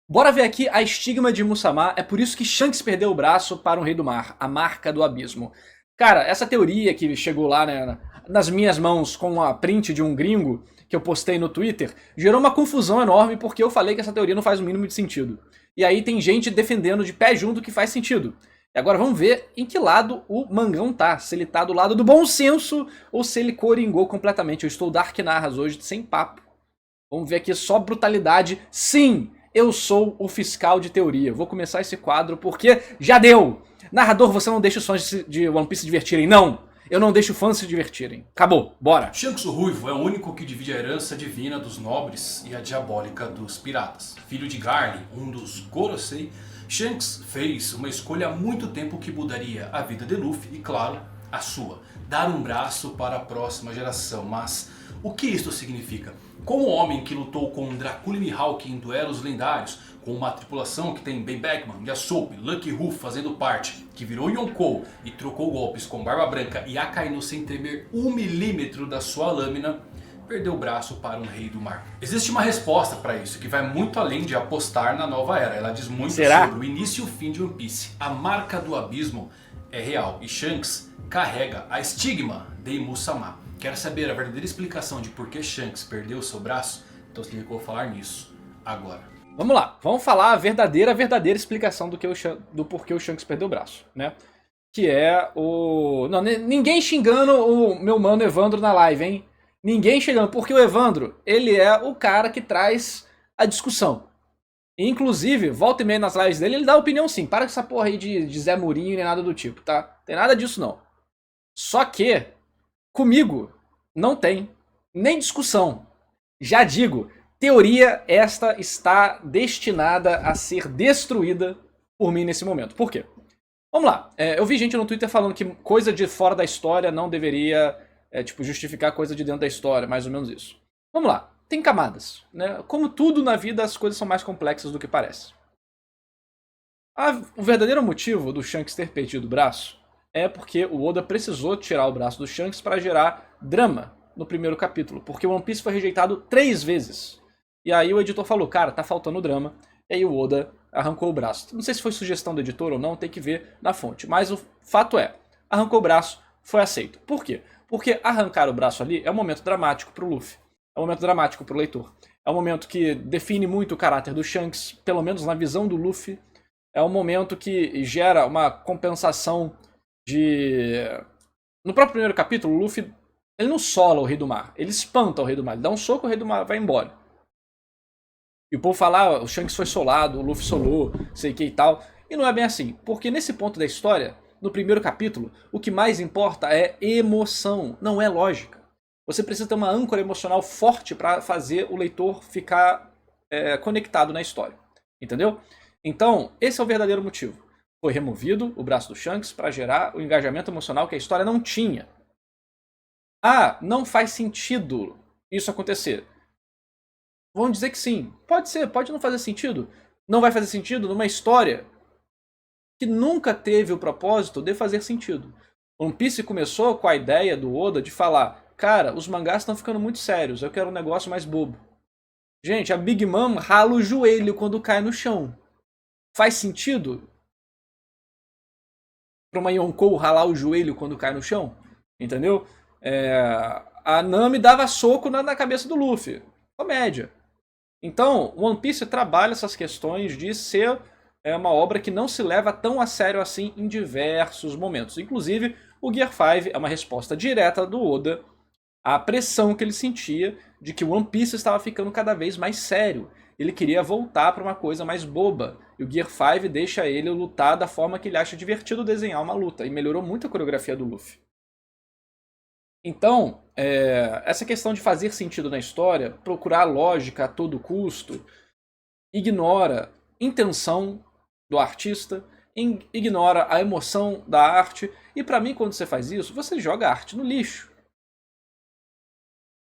Bora ver aqui a estigma de Musamá. É por isso que Shanks perdeu o braço para um rei do mar, a marca do abismo. Cara, essa teoria que chegou lá, né, nas minhas mãos com a print de um gringo que eu postei no Twitter, gerou uma confusão enorme porque eu falei que essa teoria não faz o mínimo de sentido. E aí tem gente defendendo de pé junto que faz sentido. E agora vamos ver em que lado o Mangão tá. Se ele tá do lado do bom senso ou se ele coringou completamente. Eu estou Dark Narras hoje, sem papo. Vamos ver aqui só brutalidade. Sim, eu sou o fiscal de teoria. Vou começar esse quadro porque já deu. Narrador, você não deixa os fãs de One Piece se divertirem. Não, eu não deixo fãs se divertirem. Acabou, bora. Shanks o Ruivo é o único que divide a herança divina dos nobres e a diabólica dos piratas. Filho de Garly, um dos Gorosei, Shanks fez uma escolha há muito tempo que mudaria a vida de Luffy e, claro, a sua. Dar um braço para a próxima geração. Mas o que isto significa? Como o homem que lutou com Dracula e Mihawk em duelos lendários, com uma tripulação que tem Ben Beckman, Yasop, Lucky Ruff fazendo parte, que virou Yonkou e trocou golpes com Barba Branca e Akainu sem tremer 1 milímetro da sua lâmina, perdeu o braço para um rei do mar. Existe uma resposta para isso que vai muito além de apostar na nova era. Ela diz muito Será? sobre o início e o fim de One Piece. A marca do abismo é real e Shanks carrega a estigma de Musamá. Quer saber a verdadeira explicação de por que Shanks perdeu seu braço? Então se liga que eu vou falar nisso agora. Vamos lá, vamos falar a verdadeira explicação do porquê o Shanks perdeu o braço, né? Que é o... Não, ninguém xingando o meu mano Evandro na live, hein? Ninguém xingando, porque o Evandro, ele é o cara que traz a discussão. Inclusive, volta e meia nas lives dele, ele dá opinião sim. Para com essa porra aí de Zé Murinho nem nada do tipo, tá? Tem nada disso não. Só que, comigo, não tem nem discussão. Já digo, teoria esta está destinada a ser destruída por mim nesse momento. Por quê? Vamos lá, eu vi gente no Twitter falando que coisa de fora da história não deveria justificar coisa de dentro da história, mais ou menos isso. Vamos lá, tem camadas, né? Como tudo na vida, as coisas são mais complexas do que parece. O verdadeiro motivo do Shanks ter perdido o braço é porque o Oda precisou tirar o braço do Shanks para gerar drama no primeiro capítulo, porque o One Piece foi rejeitado 3 vezes. E aí o editor falou, cara, tá faltando drama, e aí o Oda arrancou o braço. Não sei se foi sugestão do editor ou não, tem que ver na fonte, mas o fato é, arrancou o braço, foi aceito. Por quê? Porque arrancar o braço ali é um momento dramático pro Luffy, é um momento dramático pro leitor, é um momento que define muito o caráter do Shanks, pelo menos na visão do Luffy, é um momento que gera uma compensação de... No próprio primeiro capítulo, o Luffy ele não sola o Rei do Mar, ele espanta o Rei do Mar, ele dá um soco, o Rei do Mar vai embora. E o povo fala, ah, o Shanks foi solado, o Luffy solou, sei que e tal. E não é bem assim, porque nesse ponto da história, no primeiro capítulo, o que mais importa é emoção, não é lógica. Você precisa ter uma âncora emocional forte para fazer o leitor ficar conectado na história, entendeu? Então, esse é o verdadeiro motivo. Foi removido o braço do Shanks para gerar o engajamento emocional que a história não tinha. Ah, não faz sentido isso acontecer. Vão dizer que sim. Pode ser, pode não fazer sentido. Não vai fazer sentido numa história que nunca teve o propósito de fazer sentido. One Piece começou com a ideia do Oda de falar, cara, os mangás estão ficando muito sérios, eu quero um negócio mais bobo. Gente, a Big Mom rala o joelho quando cai no chão. Faz sentido pra uma Yonkou ralar o joelho quando cai no chão? Entendeu? A Nami dava soco na cabeça do Luffy. Comédia. Então, One Piece trabalha essas questões de ser uma obra que não se leva tão a sério assim em diversos momentos. Inclusive, o Gear 5 é uma resposta direta do Oda à pressão que ele sentia de que One Piece estava ficando cada vez mais sério. Ele queria voltar para uma coisa mais boba. E o Gear 5 deixa ele lutar da forma que ele acha divertido desenhar uma luta. E melhorou muito a coreografia do Luffy. Então, essa questão de fazer sentido na história, procurar lógica a todo custo, ignora intenção do artista, ignora a emoção da arte, e pra mim, quando você faz isso, você joga a arte no lixo.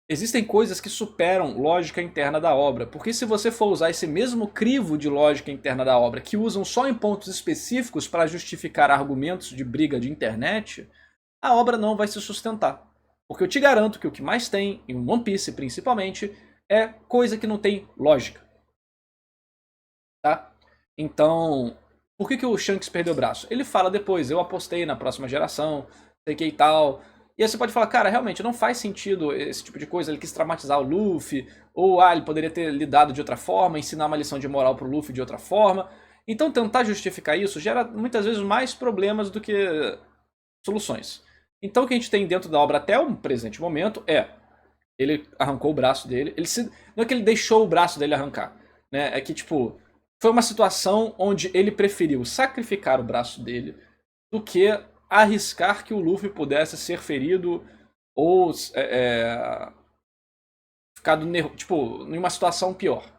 Existem coisas que superam lógica interna da obra, porque se você for usar esse mesmo crivo de lógica interna da obra, que usam só em pontos específicos para justificar argumentos de briga de internet, a obra não vai se sustentar. Porque eu te garanto que o que mais tem, em One Piece principalmente, é coisa que não tem lógica. Tá? Então, por que o Shanks perdeu o braço? Ele fala depois, eu apostei na próxima geração, sei que e tal. E aí você pode falar, cara, realmente não faz sentido esse tipo de coisa, ele quis traumatizar o Luffy, ou ele poderia ter lidado de outra forma, ensinar uma lição de moral pro Luffy de outra forma. Então tentar justificar isso gera muitas vezes mais problemas do que soluções. Então o que a gente tem dentro da obra até o presente momento é, ele arrancou o braço dele, não é que ele deixou o braço dele arrancar, né? É que tipo, foi uma situação onde ele preferiu sacrificar o braço dele do que arriscar que o Luffy pudesse ser ferido ou ficado tipo, em uma situação pior.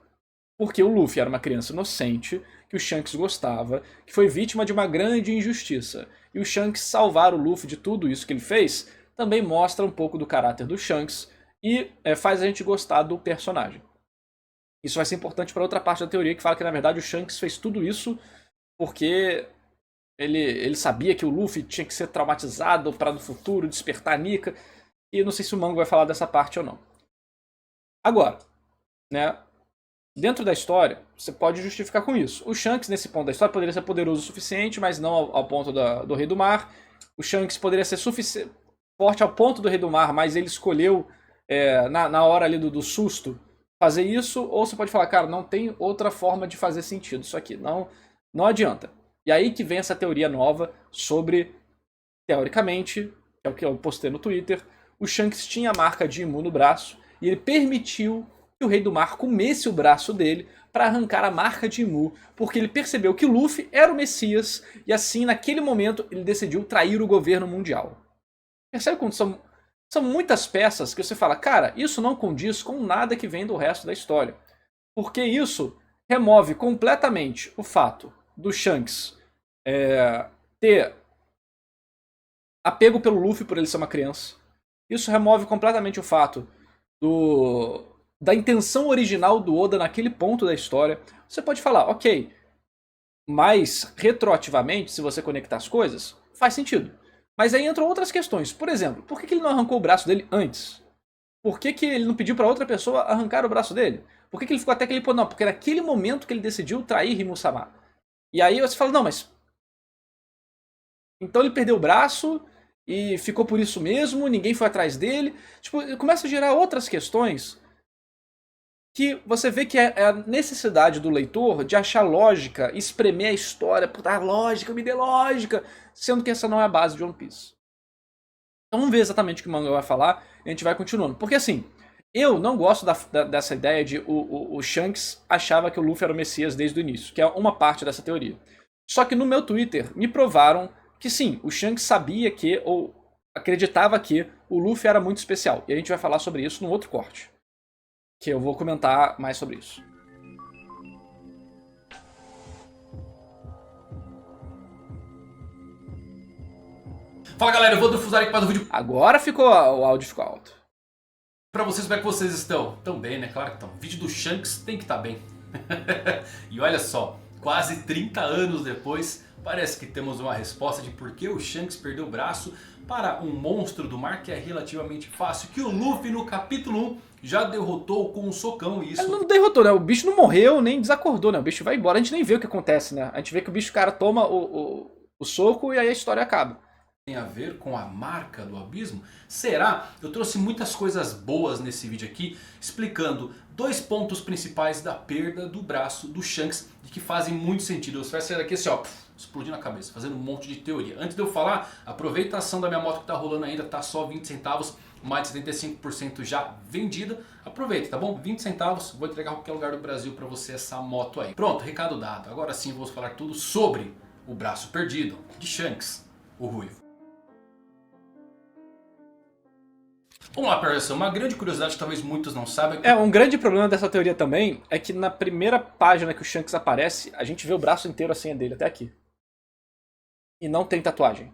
Porque o Luffy era uma criança inocente, que o Shanks gostava, que foi vítima de uma grande injustiça. E o Shanks salvar o Luffy de tudo isso que ele fez também mostra um pouco do caráter do Shanks e faz a gente gostar do personagem. Isso vai ser importante para outra parte da teoria que fala que na verdade o Shanks fez tudo isso porque ele sabia que o Luffy tinha que ser traumatizado para no futuro despertar a Nika. E eu não sei se o manga vai falar dessa parte ou não. Agora, né? Dentro da história, você pode justificar com isso. O Shanks, nesse ponto da história, poderia ser poderoso o suficiente, mas não ao ponto do Rei do Mar. O Shanks poderia ser forte ao ponto do Rei do Mar, mas ele escolheu, na hora ali do susto, fazer isso. Ou você pode falar, cara, não tem outra forma de fazer sentido isso aqui. Não adianta. E aí que vem essa teoria nova sobre, teoricamente, que é o que eu postei no Twitter, o Shanks tinha a marca de Imu no braço e ele permitiu que o Rei do Mar comesse o braço dele para arrancar a marca de Imu, porque ele percebeu que o Luffy era o Messias e assim, naquele momento, ele decidiu trair o governo mundial. Percebe como são muitas peças que você fala, cara, isso não condiz com nada que vem do resto da história. Porque isso remove completamente o fato do Shanks ter apego pelo Luffy por ele ser uma criança. Isso remove completamente o fato da intenção original do Oda naquele ponto da história. Você pode falar, ok, mas retroativamente, se você conectar as coisas, faz sentido. Mas aí entram outras questões. Por exemplo, por que ele não arrancou o braço dele antes? Por que ele não pediu para outra pessoa arrancar o braço dele? Por que ele ficou até aquele ponto? Não, porque naquele momento que ele decidiu trair Rimu-sama. E aí você fala, não, mas... Então ele perdeu o braço e ficou por isso mesmo, ninguém foi atrás dele. Tipo, começa a gerar outras questões que você vê que é a necessidade do leitor de achar lógica, espremer a história, puta, lógica, me dê lógica, sendo que essa não é a base de One Piece. Então vamos ver exatamente o que o manga vai falar e a gente vai continuando. Porque assim, eu não gosto dessa ideia de o Shanks achava que o Luffy era o Messias desde o início, que é uma parte dessa teoria. Só que no meu Twitter me provaram que sim, o Shanks sabia que, ou acreditava que, o Luffy era muito especial. E a gente vai falar sobre isso num outro corte, que eu vou comentar mais sobre isso. Fala galera, eu vou defusar aqui para o vídeo. Agora o áudio ficou alto. Pra vocês, como é que vocês estão? Tão bem, né? Claro que estão. O vídeo do Shanks tem que estar bem. E olha só, quase 30 anos depois, parece que temos uma resposta de por que o Shanks perdeu o braço para um monstro do mar que é relativamente fácil, que o Luffy no capítulo 1 já derrotou com um socão. E isso Ele não derrotou, né? O bicho não morreu, nem desacordou, né? O bicho vai embora, a gente nem vê o que acontece, né? A gente vê que o bicho, cara, toma o soco e aí a história acaba. Tem a ver com a marca do abismo? Será? Eu trouxe muitas coisas boas nesse vídeo aqui, explicando 2 pontos principais da perda do braço do Shanks e que fazem muito sentido. Você vai sair daqui assim, ó, explodindo a cabeça, fazendo um monte de teoria. Antes de eu falar, aproveita a ação da minha moto que tá rolando ainda, tá só 20 centavos, mais de 75% já vendida. Aproveita, tá bom? 20 centavos, vou entregar em qualquer lugar do Brasil pra você essa moto aí. Pronto, recado dado. Agora sim vou falar tudo sobre o braço perdido de Shanks, o Ruivo. Vamos lá, pessoal. Uma grande curiosidade que talvez muitos não saibam é que... um grande problema dessa teoria também é que na primeira página que o Shanks aparece, a gente vê o braço inteiro assim dele, até aqui. E não tem tatuagem.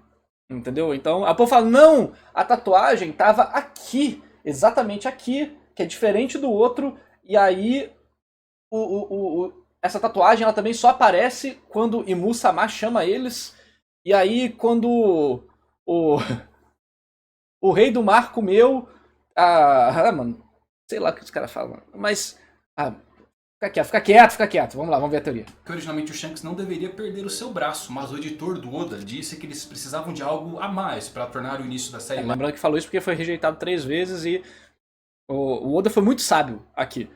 Entendeu? Então a povo fala, não, a tatuagem tava aqui, exatamente aqui, que é diferente do outro. E aí essa tatuagem ela também só aparece quando Imu-sama chama eles. E aí quando o Rei do Mar comeu mano, sei lá o que os caras falam, mas Fica quieto. Vamos lá, vamos ver a teoria. Que originalmente o Shanks não deveria perder o seu braço, mas o editor do Oda disse que eles precisavam de algo a mais para tornar o início da série mais... Lembrando que falou isso porque foi rejeitado 3 vezes e o Oda foi muito sábio aqui.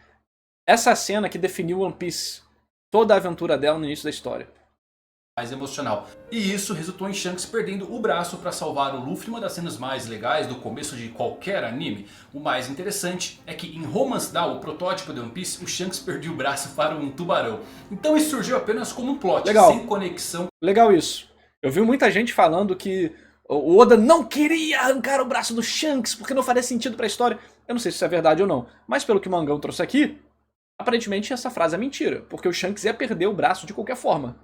Essa é a cena que definiu One Piece, toda a aventura dela no início da história. mais emocional. E isso resultou em Shanks perdendo o braço para salvar o Luffy, uma das cenas mais legais do começo de qualquer anime. O mais interessante é que em Romance Down, o protótipo de One Piece, o Shanks perdeu o braço para um tubarão. Então isso surgiu apenas como um plot, Legal. sem conexão. Legal isso. Eu vi muita gente falando que o Oda não queria arrancar o braço do Shanks porque não faria sentido para a história. Eu não sei se isso é verdade ou não, mas pelo que o Mangão trouxe aqui, aparentemente essa frase é mentira, porque o Shanks ia perder o braço de qualquer forma.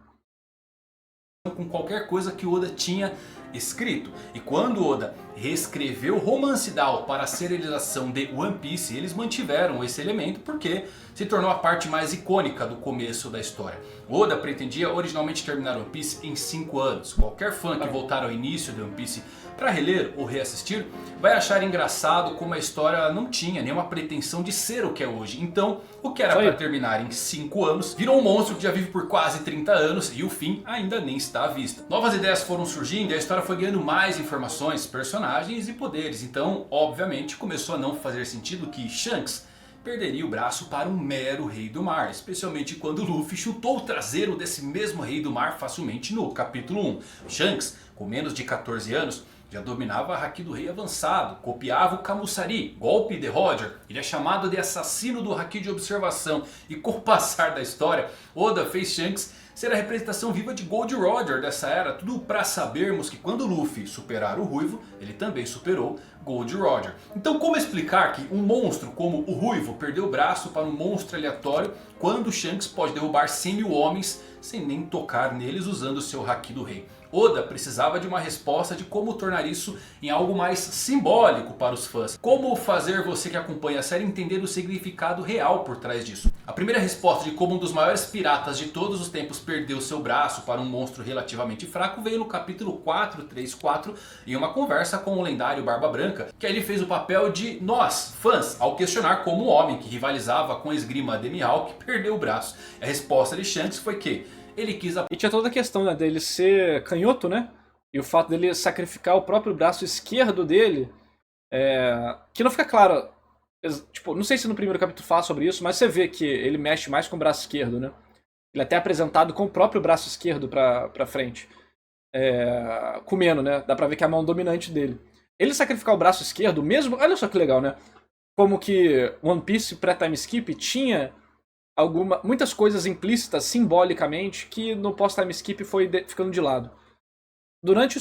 Com qualquer coisa que o Oda tinha escrito. E quando o Oda reescreveu Romance Down para a serialização de One Piece, eles mantiveram esse elemento porque se tornou a parte mais icônica do começo da história. O Oda pretendia originalmente terminar One Piece em 5 anos. Qualquer fã que voltar ao início de One Piece para reler ou reassistir vai achar engraçado como a história não tinha nenhuma pretensão de ser o que é hoje. Então o que era para terminar em 5 anos virou um monstro que já vive por quase 30 anos e o fim ainda nem está à vista. Novas ideias foram surgindo e a história foi ganhando mais informações, personagens e poderes. Então obviamente começou a não fazer sentido que Shanks perderia o braço para um mero rei do mar, especialmente quando Luffy chutou o traseiro desse mesmo rei do mar facilmente no capítulo 1. Shanks, com menos de 14 anos, já dominava a Haki do Rei avançado, copiava o Kamusari, golpe de Roger, ele é chamado de assassino do Haki de observação e com o passar da história, Oda fez Shanks ser a representação viva de Gold Roger dessa era, tudo para sabermos que quando Luffy superar o Ruivo, ele também superou Gold Roger. Então como explicar que um monstro como o Ruivo perdeu o braço para um monstro aleatório quando Shanks pode derrubar 100 mil homens sem nem tocar neles usando o seu Haki do Rei? Oda precisava de uma resposta de como tornar isso em algo mais simbólico para os fãs. Como fazer você que acompanha a série entender o significado real por trás disso. A primeira resposta de como um dos maiores piratas de todos os tempos perdeu seu braço para um monstro relativamente fraco veio no capítulo 434 em uma conversa com o lendário Barba Branca, que ele fez o papel de nós, fãs, ao questionar como um homem que rivalizava com a esgrima de Mihawk perdeu o braço. A resposta de Shanks foi que ele quis... E tinha toda a questão, né, dele ser canhoto, né? E o fato dele sacrificar o próprio braço esquerdo dele. Que não fica claro. Tipo, não sei se no primeiro capítulo fala sobre isso, mas você vê que ele mexe mais com o braço esquerdo, né? Ele é até apresentado com o próprio braço esquerdo pra frente. Comendo, né? Dá pra ver que é a mão dominante dele. Ele sacrificar o braço esquerdo mesmo... Olha só que legal, né? Como que One Piece pré-time skip tinha... muitas coisas implícitas simbolicamente que no pós-time skip foi ficando de lado. Durante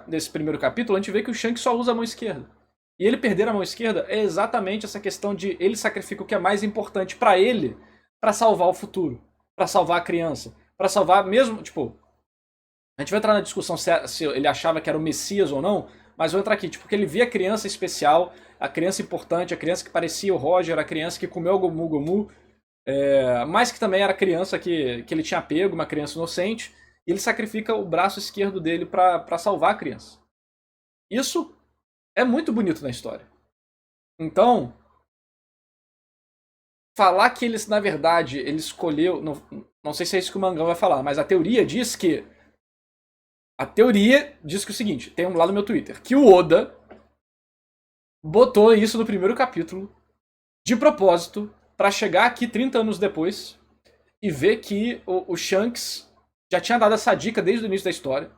desse primeiro capítulo a gente vê que o Shanks só usa a mão esquerda. E ele perder a mão esquerda é exatamente essa questão de ele sacrifica o que é mais importante pra ele, pra salvar o futuro, pra salvar a criança, pra salvar mesmo, tipo... A gente vai entrar na discussão se ele achava que era o Messias ou não, mas vou entrar aqui, tipo, porque ele via a criança especial, a criança importante, a criança que parecia o Roger, a criança que comeu o Gomu Gomu, mas que também era criança que ele tinha pego, uma criança inocente, e ele sacrifica o braço esquerdo dele pra salvar a criança. Isso é muito bonito na história. Então, falar que eles, na verdade, ele escolheu... Não sei se é isso que o Mangão vai falar, mas a teoria diz que... A teoria diz que é o seguinte, tem um lá no meu Twitter, que o Oda botou isso no primeiro capítulo, de propósito, pra chegar aqui 30 anos depois e ver que o Shanks já tinha dado essa dica desde o início da história,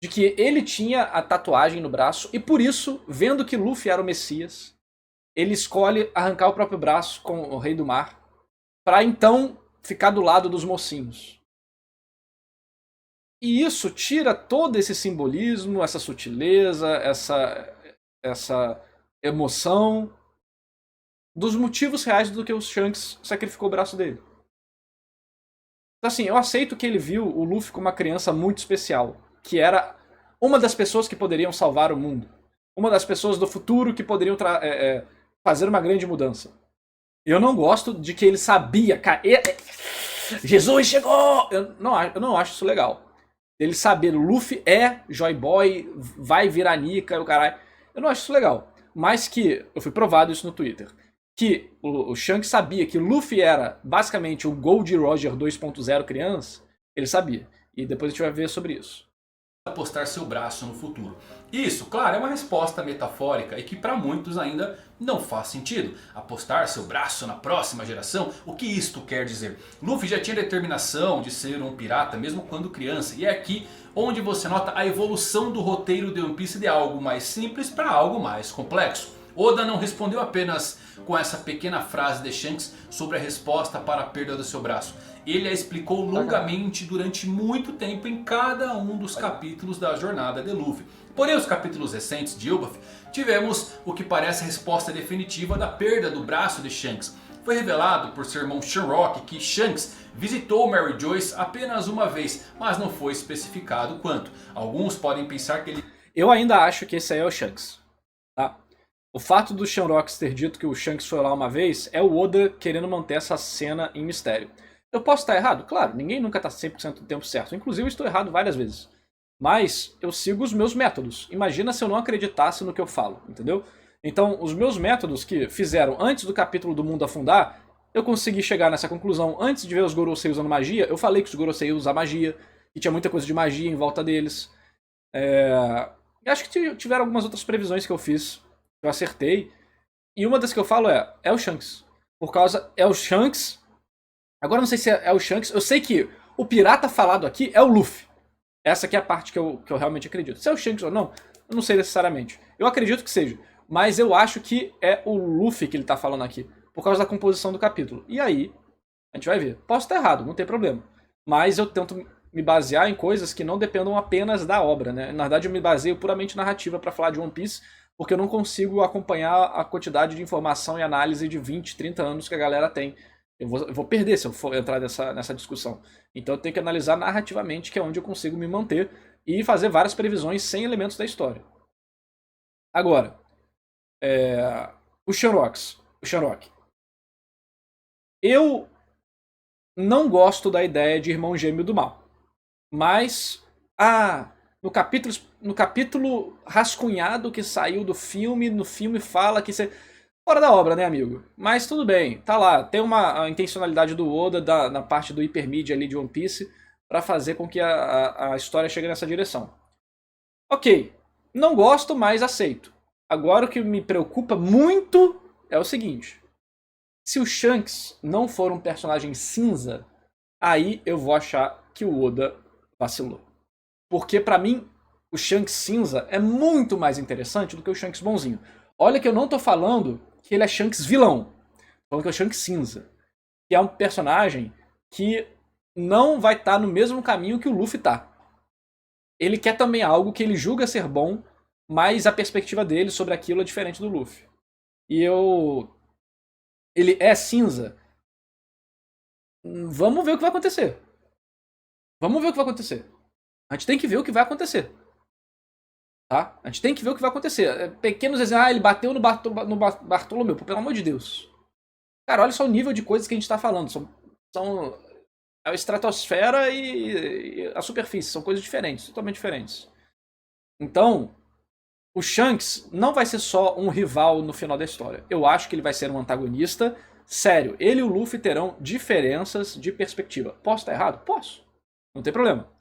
de que ele tinha a tatuagem no braço e por isso, vendo que Luffy era o Messias, ele escolhe arrancar o próprio braço com o Rei do Mar pra então ficar do lado dos mocinhos. E isso tira todo esse simbolismo, essa sutileza, essa emoção dos motivos reais do que o Shanks sacrificou o braço dele. Então assim, eu aceito que ele viu o Luffy como uma criança muito especial, que era uma das pessoas que poderiam salvar o mundo. Uma das pessoas do futuro que poderiam fazer uma grande mudança. Eu não gosto de que ele sabia... Jesus chegou! Eu não acho isso legal. Ele saber, Luffy é Joy Boy, vai virar Nika, o caralho. Eu não acho isso legal. Mas que, eu fui provado isso no Twitter, que o Shanks sabia que Luffy era basicamente o Gold Roger 2.0 criança, ele sabia. E depois a gente vai ver sobre isso. Apostar seu braço no futuro. Isso, claro, é uma resposta metafórica e que para muitos ainda não faz sentido. Apostar seu braço na próxima geração? O que isto quer dizer? Luffy já tinha determinação de ser um pirata mesmo quando criança. E é aqui onde você nota a evolução do roteiro de One Piece de algo mais simples para algo mais complexo. Oda não respondeu apenas com essa pequena frase de Shanks sobre a resposta para a perda do seu braço. Ele a explicou longamente durante muito tempo em cada um dos capítulos da jornada de Luffy. Porém, os capítulos recentes de Elbaf tivemos o que parece a resposta definitiva da perda do braço de Shanks. Foi revelado por seu irmão Shamrock que Shanks visitou Mary Joyce apenas uma vez, mas não foi especificado quanto. Alguns podem pensar que ele... Eu ainda acho que esse aí é o Shanks, tá? O fato do Shamrock ter dito que o Shanks foi lá uma vez é o Oda querendo manter essa cena em mistério. Eu posso estar errado? Claro, ninguém nunca está 100% do tempo certo. Inclusive eu estou errado várias vezes. Mas eu sigo os meus métodos. Imagina se eu não acreditasse no que eu falo, entendeu? Então os meus métodos que fizeram antes do capítulo do mundo afundar, eu consegui chegar nessa conclusão antes de ver os Gorosei usando magia. Eu falei que os Gorosei usam magia, que tinha muita coisa de magia em volta deles. Acho que tiveram algumas outras previsões que eu fiz, eu acertei. E uma das que eu falo é o Shanks. Por causa, é o Shanks. Agora eu não sei se é o Shanks. Eu sei que o pirata falado aqui é o Luffy. Essa aqui é a parte que eu realmente acredito. Se é o Shanks ou não, eu não sei necessariamente. Eu acredito que seja. Mas eu acho que é o Luffy que ele tá falando aqui. Por causa da composição do capítulo. E aí, a gente vai ver. Posso estar errado, não tem problema. Mas eu tento me basear em coisas que não dependam apenas da obra, né? Na verdade eu me baseio puramente narrativa para falar de One Piece. Porque eu não consigo acompanhar a quantidade de informação e análise de 20, 30 anos que a galera tem. Eu vou perder se eu for entrar nessa discussão. Então eu tenho que analisar narrativamente, que é onde eu consigo me manter e fazer várias previsões sem elementos da história. Agora, o Shamrock. Eu não gosto da ideia de irmão gêmeo do mal. Mas, no capítulo rascunhado que saiu do filme, no filme fala que você... Fora da obra, né, amigo? Mas tudo bem, tá lá. Tem a intencionalidade do Oda na parte do hipermídia ali de One Piece pra fazer com que a história chegue nessa direção. Ok, não gosto, mas aceito. Agora o que me preocupa muito é o seguinte. Se o Shanks não for um personagem cinza, aí eu vou achar que o Oda vacilou. Porque pra mim, o Shanks cinza é muito mais interessante do que o Shanks bonzinho. Olha que eu não tô falando que ele é Shanks vilão. Tô falando que é o Shanks cinza. Que é um personagem que não vai estar no mesmo caminho que o Luffy tá. Ele quer também algo que ele julga ser bom, mas a perspectiva dele sobre aquilo é diferente do Luffy. Ele é cinza. Vamos ver o que vai acontecer. A gente tem que ver o que vai acontecer. Tá? A gente tem que ver o que vai acontecer. Pequenos exemplos, ele bateu no Bartolomeu, pelo amor de Deus. Cara, olha só o nível de coisas que a gente tá falando. São a estratosfera e a superfície. São coisas diferentes, totalmente diferentes. Então, o Shanks não vai ser só um rival no final da história. Eu acho que ele vai ser um antagonista. Sério, ele e o Luffy terão diferenças de perspectiva. Posso estar errado? Posso. Não tem problema.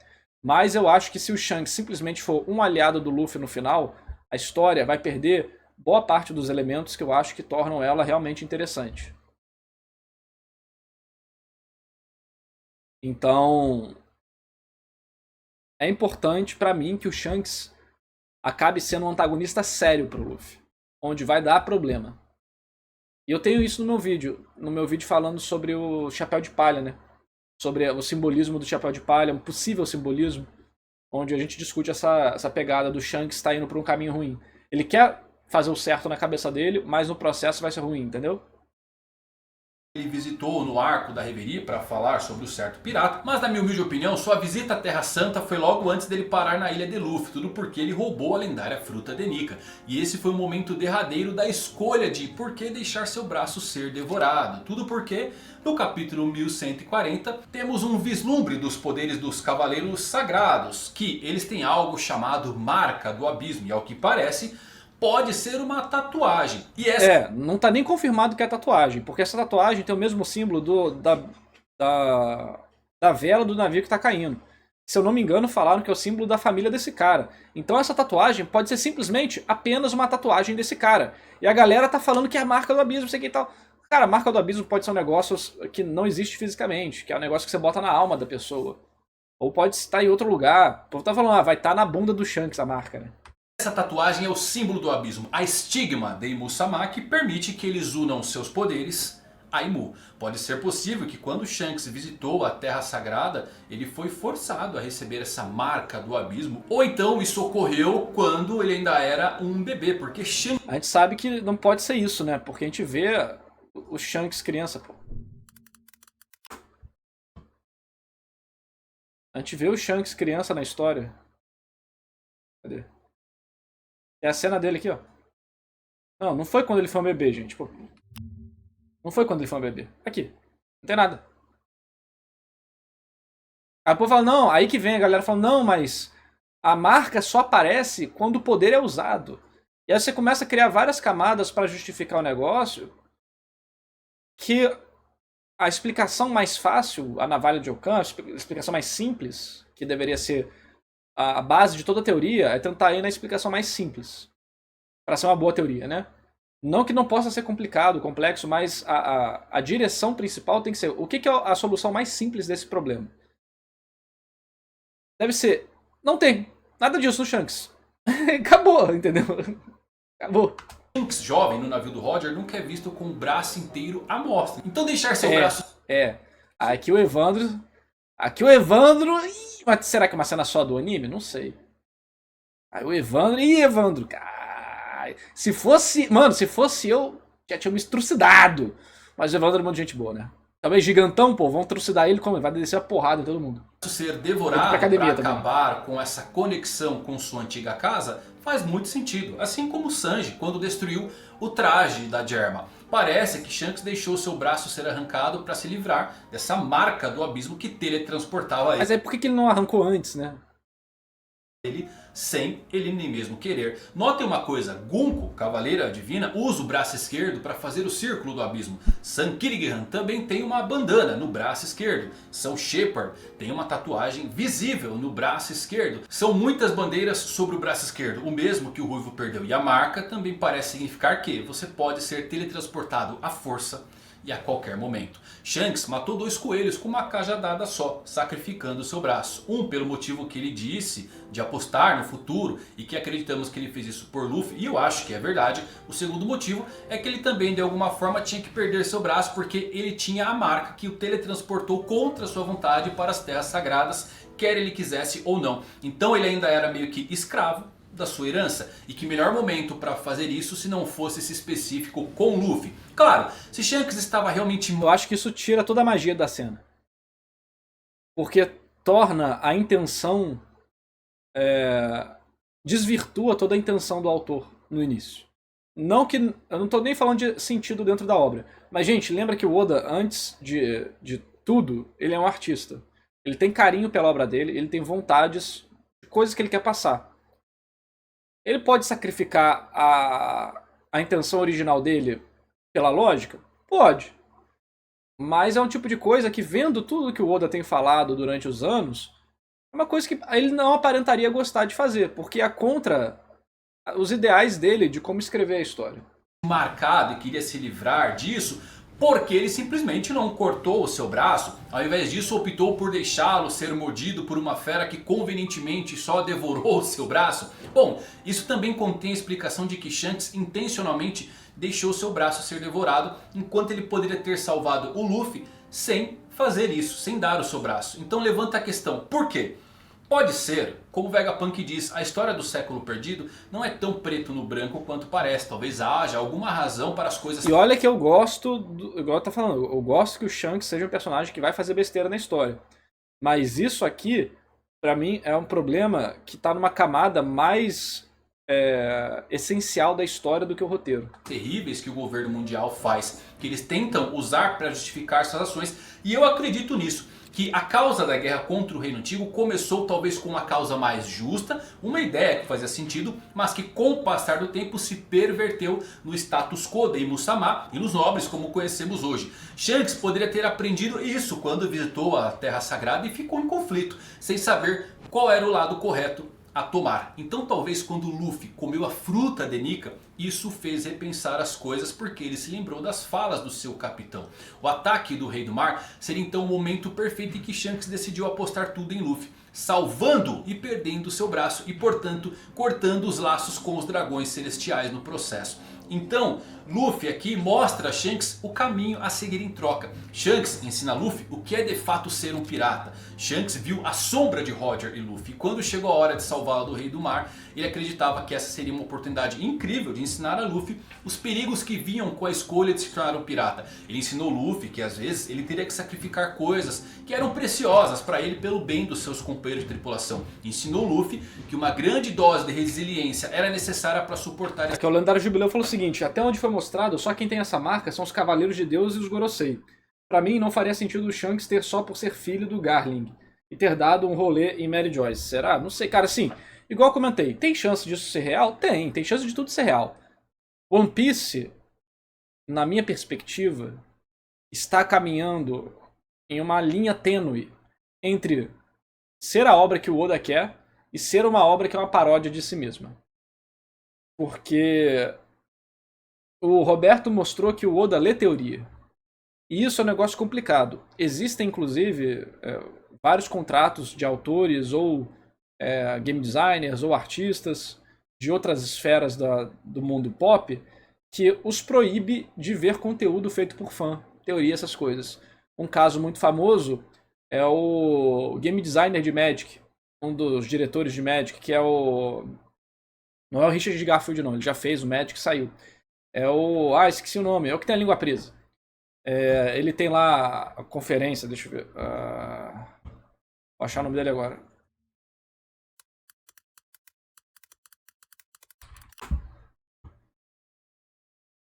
Mas eu acho que se o Shanks simplesmente for um aliado do Luffy no final, a história vai perder boa parte dos elementos que eu acho que tornam ela realmente interessante. Então, é importante pra mim que o Shanks acabe sendo um antagonista sério pro Luffy, onde vai dar problema. E eu tenho isso no meu vídeo falando sobre o Chapéu de Palha, né? Sobre o simbolismo do Chapéu de Palha, um possível simbolismo, onde a gente discute essa pegada do Shanks estar indo por um caminho ruim. Ele quer fazer o certo na cabeça dele, mas no processo vai ser ruim, entendeu? Ele visitou no Arco da Reverie para falar sobre o certo pirata, mas na minha humilde opinião, sua visita à Terra Santa foi logo antes dele parar na ilha de Luffy, tudo porque ele roubou a lendária fruta de Nika. E esse foi o momento derradeiro da escolha de por que deixar seu braço ser devorado. Tudo porque, no capítulo 1140, temos um vislumbre dos poderes dos Cavaleiros Sagrados, que eles têm algo chamado Marca do Abismo, e ao que parece, pode ser uma tatuagem. E essa não tá nem confirmado que é tatuagem, porque essa tatuagem tem o mesmo símbolo da vela do navio que tá caindo. Se eu não me engano, falaram que é o símbolo da família desse cara. Então essa tatuagem pode ser simplesmente apenas uma tatuagem desse cara. E a galera tá falando que é a marca do abismo, sei que e tal. Cara, a marca do abismo pode ser um negócio que não existe fisicamente, que é um negócio que você bota na alma da pessoa. Ou pode estar em outro lugar. O povo tá falando, vai estar na bunda do Shanks a marca, né? Essa tatuagem é o símbolo do abismo, a estigma de Imu-sama, que permite que eles unam seus poderes a Imu. Pode ser possível que quando Shanks visitou a Terra Sagrada, ele foi forçado a receber essa marca do abismo. Ou então isso ocorreu quando ele ainda era um bebê, porque Shanks... A gente sabe que não pode ser isso, né? Porque a gente vê o Shanks criança, pô. A gente vê o Shanks criança na história. Cadê? É a cena dele aqui, ó. Não foi quando ele foi um bebê, gente. Pô. Não foi quando ele foi um bebê. Aqui. Não tem nada. Aí o povo fala, não, aí que vem a galera falando, não, mas a marca só aparece quando o poder é usado. E aí você começa a criar várias camadas para justificar o negócio, que a explicação mais fácil, a navalha de Ockham, a explicação mais simples, que deveria ser a base de toda a teoria, é tentar ir na explicação mais simples. Para ser uma boa teoria, né? Não que não possa ser complicado, complexo, mas a direção principal tem que ser o que é a solução mais simples desse problema. Deve ser, não tem nada disso no Shanks. Acabou, entendeu? Acabou. Shanks jovem no navio do Roger nunca é visto com o braço inteiro à mostra. Então deixar seu braço... Aqui o Evandro... Mas será que é uma cena só do anime? Não sei. Aí o Evandro... Evandro, cara... Se fosse eu, já tinha me trucidado. Mas o Evandro é muito gente boa, né? Talvez gigantão, pô, vão trucidar ele como? Vai descer a porrada em todo mundo. Ser devorado para acabar com essa conexão com sua antiga casa faz muito sentido. Assim como Sanji quando destruiu o traje da Germa. Parece que Shanks deixou seu braço ser arrancado para se livrar dessa marca do abismo que teletransportava ele. Mas aí por que ele não arrancou antes, né? Ele sem ele nem mesmo querer. Notem uma coisa, Gunko, Cavaleira Divina, usa o braço esquerdo para fazer o círculo do abismo. Sun Kirigan também tem uma bandana no braço esquerdo. São Shepard tem uma tatuagem visível no braço esquerdo. São muitas bandeiras sobre o braço esquerdo, o mesmo que o Ruivo perdeu. E a marca também parece significar que você pode ser teletransportado à força e a qualquer momento. Shanks matou 2 coelhos com uma cajadada só, sacrificando seu braço. Um pelo motivo que ele disse de apostar no futuro e que acreditamos que ele fez isso por Luffy, e eu acho que é verdade. O segundo motivo é que ele também de alguma forma tinha que perder seu braço porque ele tinha a marca que o teletransportou contra sua vontade para as Terras Sagradas, quer ele quisesse ou não. Então ele ainda era meio que escravo da sua herança, e que melhor momento para fazer isso se não fosse esse específico com Luffy. Claro, se Shanks estava realmente... Eu acho que isso tira toda a magia da cena. Porque torna a intenção... desvirtua toda a intenção do autor no início. Não que... Eu não estou nem falando de sentido dentro da obra. Mas, gente, lembra que o Oda, antes de tudo, ele é um artista. Ele tem carinho pela obra dele, ele tem vontades, coisas que ele quer passar. Ele pode sacrificar a intenção original dele pela lógica? Pode. Mas é um tipo de coisa que, vendo tudo que o Oda tem falado durante os anos, é uma coisa que ele não aparentaria gostar de fazer, porque é contra os ideais dele de como escrever a história. Marcado e queria se livrar disso, porque ele simplesmente não cortou o seu braço. Ao invés disso optou por deixá-lo ser mordido por uma fera que convenientemente só devorou o seu braço. Bom, isso também contém a explicação de que Shanks intencionalmente deixou seu braço ser devorado, enquanto ele poderia ter salvado o Luffy sem fazer isso, sem dar o seu braço. Então levanta a questão, por quê? Pode ser, como o Vegapunk diz, a história do século perdido não é tão preto no branco quanto parece. Talvez haja alguma razão para as coisas... E olha que eu gosto, igual eu tô falando, eu gosto que o Shanks seja um personagem que vai fazer besteira na história. Mas isso aqui, pra mim, é um problema que tá numa camada mais essencial da história do que o roteiro. Terríveis que o governo mundial faz, que eles tentam usar para justificar suas ações, e eu acredito nisso. que a causa da guerra contra o Reino Antigo começou talvez com uma causa mais justa, uma ideia que fazia sentido, mas que com o passar do tempo se perverteu no status quo de Musamá e nos nobres como conhecemos hoje. Shanks poderia ter aprendido isso quando visitou a Terra Sagrada e ficou em conflito, sem saber qual era o lado correto a tomar. Então talvez quando Luffy comeu a fruta de Nika, isso fez repensar as coisas, porque ele se lembrou das falas do seu capitão. O ataque do Rei do Mar seria então o momento perfeito em que Shanks decidiu apostar tudo em Luffy, salvando e perdendo seu braço e portanto cortando os laços com os dragões celestiais no processo. Então Luffy aqui mostra a Shanks o caminho a seguir em troca. Shanks ensina Luffy o que é de fato ser um pirata. Shanks viu a sombra de Roger e Luffy. Quando chegou a hora de salvá-lo do Rei do Mar, ele acreditava que essa seria uma oportunidade incrível de ensinar a Luffy os perigos que vinham com a escolha de se tornar um pirata. Ele ensinou Luffy que às vezes ele teria que sacrificar coisas que eram preciosas para ele pelo bem dos seus companheiros de tripulação. Ensinou Luffy que uma grande dose de resiliência era necessária para suportar... Aqui o lendário Jubileu falou o seguinte: até onde foi mostrado, só quem tem essa marca são os Cavaleiros de Deus e os Gorosei. Pra mim não faria sentido o Shanks ter só por ser filho do Garling e ter dado um rolê em Mary Joyce. Será? Não sei, cara, assim, igual eu comentei, tem chance disso ser real? Tem chance de tudo ser real. One Piece, na minha perspectiva, está caminhando em uma linha tênue entre ser a obra que o Oda quer e ser uma obra que é uma paródia de si mesma. Porque o Roberto mostrou que o Oda lê teoria. E isso é um negócio complicado. Existem, inclusive, vários contratos de autores ou game designers ou artistas de outras esferas do mundo pop que os proíbe de ver conteúdo feito por fã, teoria, essas coisas. Um caso muito famoso é o game designer de Magic, um dos diretores de Magic, que é o... Não é o Richard Garfield não, ele já fez o Magic e saiu. É o... Ah, esqueci o nome, é o que tem a língua presa. Ele tem lá a conferência, deixa eu ver. Vou achar o nome dele agora.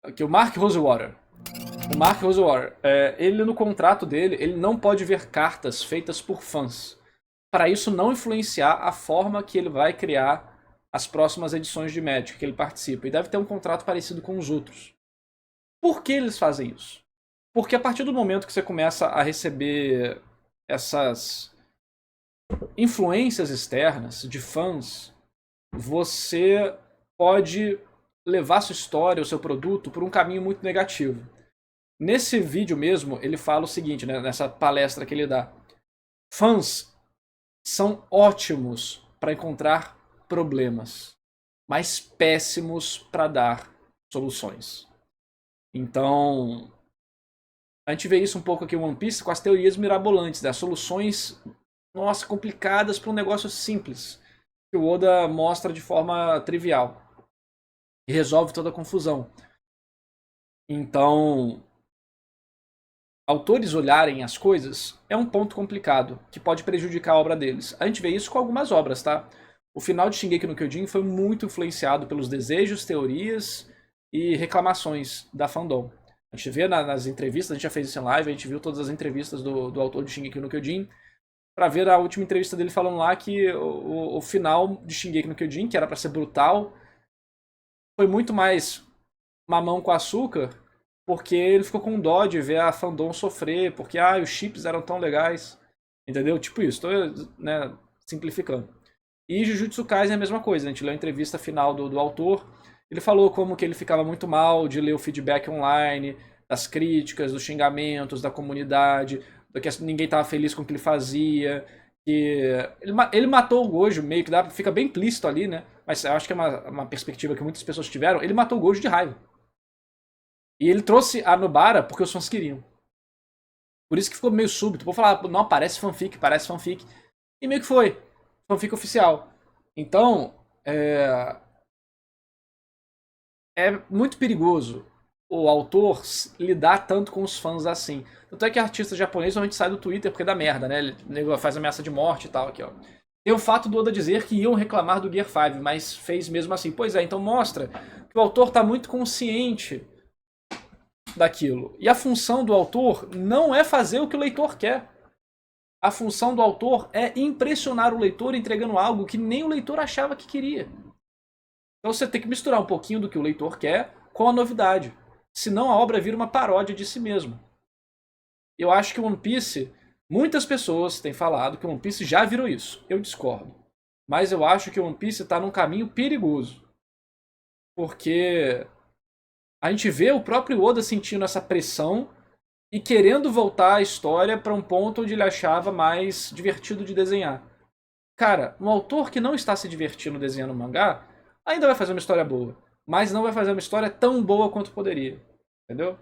Aqui, o Mark Rosewater. O Mark Rosewater, ele no contrato dele, ele não pode ver cartas feitas por fãs. Para isso não influenciar a forma que ele vai criar as próximas edições de Magic que ele participa. E deve ter um contrato parecido com os outros. Por que eles fazem isso? Porque a partir do momento que você começa a receber essas influências externas de fãs, você pode levar sua história, o seu produto, por um caminho muito negativo. Nesse vídeo mesmo, ele fala o seguinte, né, nessa palestra que ele dá. Fãs são ótimos para encontrar problemas, mas péssimos para dar soluções. Então, a gente vê isso um pouco aqui em One Piece com as teorias mirabolantes, das soluções, nossa, complicadas para um negócio simples, que o Oda mostra de forma trivial e resolve toda a confusão. Então, autores olharem as coisas é um ponto complicado, que pode prejudicar a obra deles. A gente vê isso com algumas obras, tá? O final de Shingeki no Kyojin foi muito influenciado pelos desejos, teorias e reclamações da fandom. A gente vê nas entrevistas, a gente já fez isso em live, a gente viu todas as entrevistas do autor de Shingeki no Kyojin, pra ver a última entrevista dele falando lá que o final de Shingeki no Kyojin, que era pra ser brutal, foi muito mais mamão com açúcar, porque ele ficou com dó de ver a fandom sofrer, porque os chips eram tão legais, entendeu? Tipo isso, tô, né, simplificando. E Jujutsu Kaisen é a mesma coisa, a gente leu a entrevista final do autor, ele falou como que ele ficava muito mal de ler o feedback online, das críticas, dos xingamentos da comunidade, do que ninguém estava feliz com o que ele fazia. Que ele matou o Gojo, meio que fica bem implícito ali, né? Mas eu acho que é uma perspectiva que muitas pessoas tiveram. Ele matou o Gojo de raiva. E ele trouxe a Nobara porque os fãs queriam. Por isso que ficou meio súbito. Vou falar, não, parece fanfic. E meio que foi. Fanfic oficial. Então, é muito perigoso o autor lidar tanto com os fãs assim. Tanto é que artista japonês normalmente sai do Twitter porque dá merda, né? Ele faz ameaça de morte e tal, aqui, ó. Tem o fato do Oda dizer que iam reclamar do Gear 5, mas fez mesmo assim. Pois é, então mostra que o autor está muito consciente daquilo. E a função do autor não é fazer o que o leitor quer. A função do autor é impressionar o leitor entregando algo que nem o leitor achava que queria. Então você tem que misturar um pouquinho do que o leitor quer com a novidade. Senão a obra vira uma paródia de si mesma. Eu acho que One Piece, muitas pessoas têm falado que One Piece já virou isso. Eu discordo. Mas eu acho que One Piece está num caminho perigoso. Porque a gente vê o próprio Oda sentindo essa pressão e querendo voltar a história para um ponto onde ele achava mais divertido de desenhar. Cara, um autor que não está se divertindo desenhando mangá ainda vai fazer uma história boa, mas não vai fazer uma história tão boa quanto poderia. Entendeu?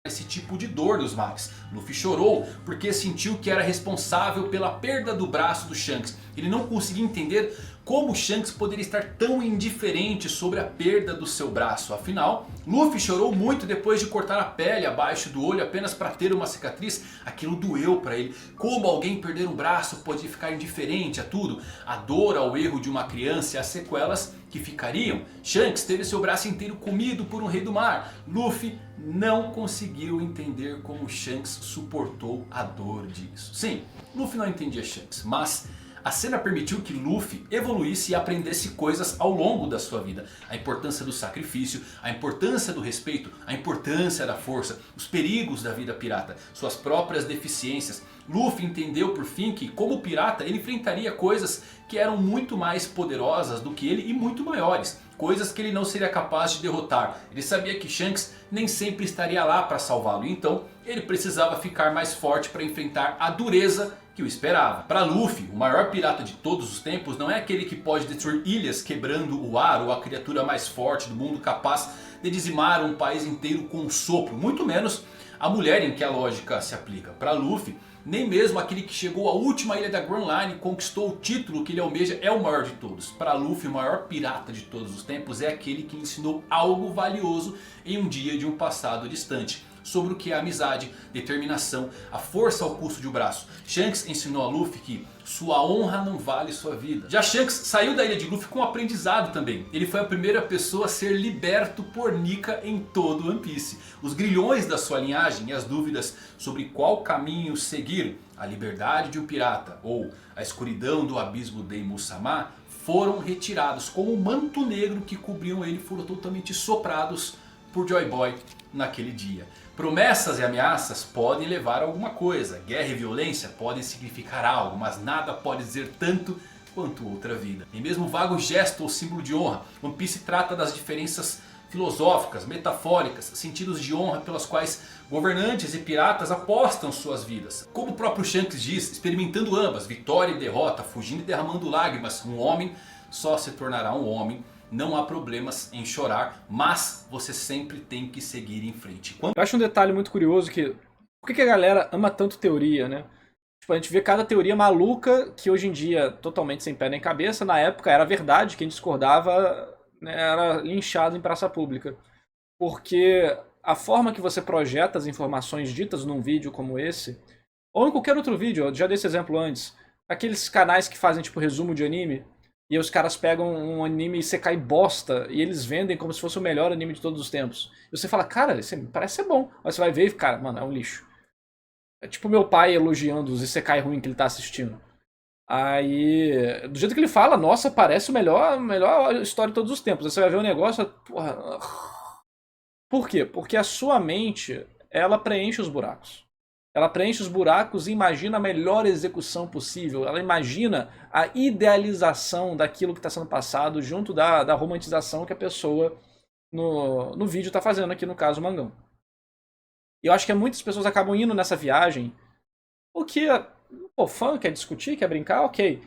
Esse tipo de dor dos mares. Luffy chorou porque sentiu que era responsável pela perda do braço do Shanks. Ele não conseguia entender como Shanks poderia estar tão indiferente sobre a perda do seu braço. Afinal, Luffy chorou muito depois de cortar a pele abaixo do olho apenas para ter uma cicatriz. Aquilo doeu para ele. Como alguém perder um braço pode ficar indiferente a tudo? A dor ao erro de uma criança e as sequelas que ficariam. Shanks teve seu braço inteiro comido por um rei do mar. Luffy não conseguiu entender como Shanks suportou a dor disso. Sim, Luffy não entendia Shanks, mas a cena permitiu que Luffy evoluísse e aprendesse coisas ao longo da sua vida. A importância do sacrifício, a importância do respeito, a importância da força, os perigos da vida pirata, suas próprias deficiências. Luffy entendeu por fim que, como pirata, ele enfrentaria coisas que eram muito mais poderosas do que ele e muito maiores. Coisas que ele não seria capaz de derrotar. Ele sabia que Shanks nem sempre estaria lá para salvá-lo. Então ele precisava ficar mais forte para enfrentar a dureza que o esperava. Para Luffy, o maior pirata de todos os tempos não é aquele que pode destruir ilhas quebrando o ar, ou a criatura mais forte do mundo capaz de dizimar um país inteiro com um sopro. Muito menos a mulher em que a lógica se aplica. Para Luffy, nem mesmo aquele que chegou à última ilha da Grand Line e conquistou o título que ele almeja é o maior de todos. Para Luffy, o maior pirata de todos os tempos é aquele que ensinou algo valioso em um dia de um passado distante. Sobre o que é amizade, determinação, a força ao custo de um braço. Shanks ensinou a Luffy que sua honra não vale sua vida. Já Shanks saiu da ilha de Luffy com um aprendizado também. Ele foi a primeira pessoa a ser liberto por Nika em todo One Piece. Os grilhões da sua linhagem e as dúvidas sobre qual caminho seguir, a liberdade de um pirata ou a escuridão do abismo de Musamá, foram retirados, como o manto negro que cobriam ele foram totalmente soprados por Joy Boy naquele dia. Promessas e ameaças podem levar a alguma coisa. Guerra e violência podem significar algo, mas nada pode dizer tanto quanto outra vida. E mesmo vago gesto ou símbolo de honra, One Piece trata das diferenças filosóficas, metafóricas, sentidos de honra pelas quais governantes e piratas apostam suas vidas. Como o próprio Shanks diz, experimentando ambas, vitória e derrota, fugindo e derramando lágrimas, um homem só se tornará um homem. Não há problemas em chorar, mas você sempre tem que seguir em frente. Eu acho um detalhe muito curioso que... Por que a galera ama tanto teoria, né? Tipo, a gente vê cada teoria maluca que hoje em dia totalmente sem pé nem cabeça. Na época era verdade, quem discordava, né, era linchado em praça pública. Porque a forma que você projeta as informações ditas num vídeo como esse, ou em qualquer outro vídeo, eu já dei esse exemplo antes, aqueles canais que fazem tipo resumo de anime, e aí os caras pegam um anime Isekai bosta e eles vendem como se fosse o melhor anime de todos os tempos. E você fala, cara, esse anime parece ser bom. Mas você vai ver e, cara, mano, é um lixo. É tipo meu pai elogiando os Isekai ruim que ele tá assistindo. Aí, do jeito que ele fala, nossa, parece a melhor história de todos os tempos. Aí você vai ver o negócio, porra... Por quê? Porque a sua mente, ela preenche os buracos. Ela preenche os buracos e imagina a melhor execução possível. Ela imagina a idealização daquilo que está sendo passado junto da romantização que a pessoa no vídeo está fazendo, aqui no caso o Mangão. E eu acho que muitas pessoas acabam indo nessa viagem. O que, pô, fã quer discutir, quer brincar, ok.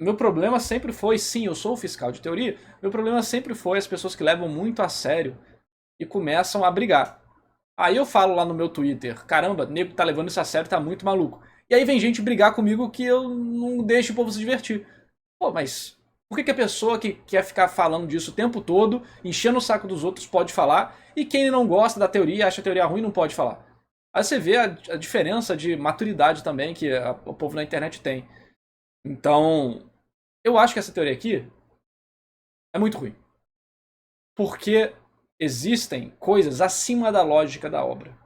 Meu problema sempre foi, sim, eu sou um fiscal de teoria, meu problema sempre foi as pessoas que levam muito a sério e começam a brigar. Aí eu falo lá no meu Twitter, caramba, o nego tá levando isso a sério, tá muito maluco. E aí vem gente brigar comigo que eu não deixo o povo se divertir. Pô, mas por que a pessoa que quer ficar falando disso o tempo todo, enchendo o saco dos outros, pode falar, e quem não gosta da teoria, acha a teoria ruim, não pode falar? Aí você vê a diferença de maturidade também que o povo na internet tem. Então, eu acho que essa teoria aqui é muito ruim. Porque existem coisas acima da lógica da obra.